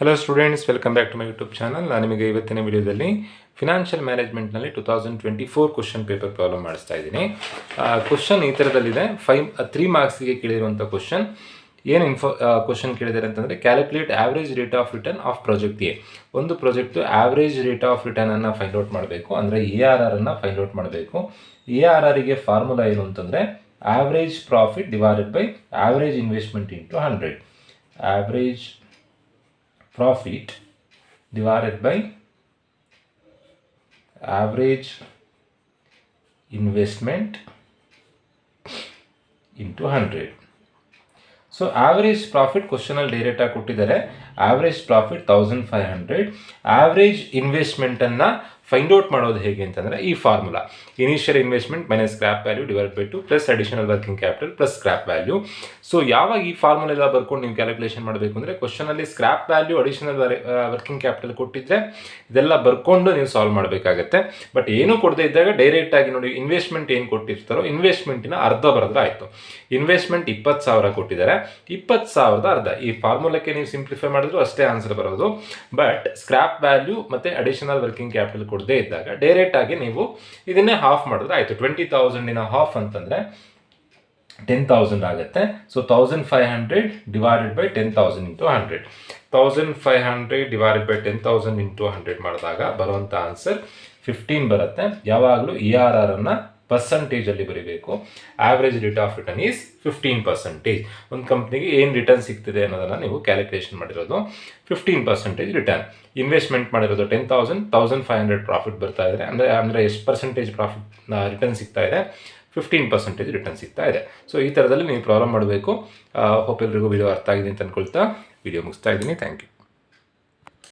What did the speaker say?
Hello students, welcome back to my YouTube channel. ನಾನು ನಿಮಗೆ ಇವತ್ತಿನ ವಿಡಿಯೋದಲ್ಲಿ ಫಿನಾನ್ಷಿಯಲ್ ಮ್ಯಾನೇಜ್ಮೆಂಟ್ನಲ್ಲಿ 2024 ಕ್ವಶನ್ ಪೇಪರ್ ಪ್ರಾಬ್ಲಮ್ ಮಾಡಿಸ್ತಾ ಇದ್ದೀನಿ. ಕ್ವಶನ್ ಈ ಥರದಲ್ಲಿದೆ. 3 ಮಾರ್ಕ್ಸ್ಗೆ ಕೇಳಿರುವಂಥ ಕ್ವಶನ್. ಏನು ಕ್ವಶನ್ ಕೇಳಿದ್ದಾರೆ ಅಂತಂದರೆ, calculate average rate of return of project A. ಒಂದು ಪ್ರಾಜೆಕ್ಟು ಆವ್ರೇಜ್ ರೇಟ್ ಆಫ್ ರಿಟರ್ನನ್ನು ಫೈಂಡ್ ಔಟ್ ಮಾಡಬೇಕು, ಅಂದರೆ ARR ಅನ್ನು ಫೈಂಡ್ ಔಟ್ ಮಾಡಬೇಕು. ARRಗೆ ಫಾರ್ಮುಲಾ ಏನು ಅಂತಂದರೆ, average profit divided by average investment into 100. Average profit divided by average investment into 100. So average profit ಕ್ವಶನಲ್ಲಿ ಡೈರೆಕ್ಟಾಗಿ ಕೊಟ್ಟಿದ್ದಾರೆ. Average profit 1500. ಆವ್ರೇಜ್ ಇನ್ವೆಸ್ಟ್ಮೆಂಟನ್ನು ಫೈಂಡ್ ಔಟ್ ಮಾಡೋದು ಹೇಗೆ ಅಂತಂದರೆ, ಈ formula initial investment minus scrap value divide by 2 plus additional working capital plus scrap value. So ಯಾವಾಗ ಈ ಫಾರ್ಮುಲಾ ಎಲ್ಲ ಬರ್ಕೊಂಡು ನೀವು ಕ್ಯಾಲ್ಕುಲೇಷನ್ ಮಾಡಬೇಕು ಅಂದರೆ, ಕ್ವಶನಲ್ಲಿ scrap value additional working capital ಕೊಟ್ಟಿದ್ದರೆ ಇದೆಲ್ಲ ಬರ್ಕೊಂಡು ನೀವು ಸಾಲ್ವ್ ಮಾಡಬೇಕಾಗತ್ತೆ. ಬಟ್ ಏನೂ ಕೊಡದೇ ಇದ್ದಾಗ ಡೈರೆಕ್ಟಾಗಿ ನೋಡಿ, ಇನ್ವೆಸ್ಟ್ಮೆಂಟ್ ಏನು ಕೊಟ್ಟಿರ್ತಾರೋ ಇನ್ವೆಸ್ಟ್ಮೆಂಟಿನ ಅರ್ಧ ಬರೆದ್ರೆ ಆಯಿತು. ಇನ್ವೆಸ್ಟ್ಮೆಂಟ್ 20,000 ಕೊಟ್ಟಿದ್ದಾರೆ, 20,000 ಅರ್ಧ. ಈ ಫಾರ್ಮುಲಾಕ್ಕೆ ನೀವು ಸಿಂಪ್ಲಿಫೈ ಮಾಡಿದ್ರು ಅಷ್ಟೇ ಆನ್ಸರ್ ಬರೋದು. ಬಟ್ ಸ್ಕ್ರ್ಯಾಪ್ ವ್ಯಾಲ್ಯೂ ಮತ್ತು ಅಡಿಷನಲ್ ವರ್ಕಿಂಗ್ ಕ್ಯಾಪಿಟಲ್ ಕೊಡದೇ ಇದ್ದಾಗ ಡೈರೆಕ್ಟಾಗಿ ನೀವು ಇದನ್ನೇ ಹಾಫ್ ಮಾಡಿದ್ರೆ ಆಯಿತು. 20,000 ಹಾಫ್ ಅಂತಂದರೆ 10,000 ಆಗುತ್ತೆ. So 1500 divided by 10,000 into 100. 1500 divided by 10,000 into 100 ಮಾಡಿದಾಗ ಬರುವಂಥ ಆನ್ಸರ್ 15 ಬರುತ್ತೆ. ಯಾವಾಗಲೂ ARR ಅನ್ನು ಪರ್ಸಂಟೇಜಲ್ಲಿ ಬರೀಬೇಕು. Average rate of return is 15%. ಒಂದು ಕಂಪ್ನಿಗೆ ಏನು ರಿಟರ್ನ್ ಸಿಗ್ತಿದೆ ಅನ್ನೋದನ್ನು ನೀವು ಕ್ಯಾಲ್ಕುಲೇಷನ್ ಮಾಡಿರೋದು 15% ರಿಟರ್ನ್. ಇನ್ವೆಸ್ಟ್ಮೆಂಟ್ ಮಾಡಿರೋದು 10,000, 1500 ಪ್ರಾಫಿಟ್ ಬರ್ತಾ ಇದೆ. ಅಂದರೆ ಎಷ್ಟು ಪರ್ಸೆಂಟೇಜ್ ಪ್ರಾಫಿಟ್ ರಿಟರ್ನ್ ಸಿಗ್ತಾ ಇದೆ? 15% ರಿಟರ್ನ್ ಸಿಗ್ತಾ ಇದೆ. ಸೊ ಈ ಥರದಲ್ಲಿ ನೀವು ಪ್ರಾಬ್ಲಮ್ ಮಾಡಬೇಕು. ಹೋಪ್ ಎಲ್ರಿಗೂ ವಿಡಿಯೋ ಅರ್ಥ ಆಗಿದೆ ಅಂತ ಅಂದ್ಕೊಳ್ತಾ ವಿಡಿಯೋ ಮುಗಿಸ್ತಾ ಇದ್ದೀನಿ. Thank you.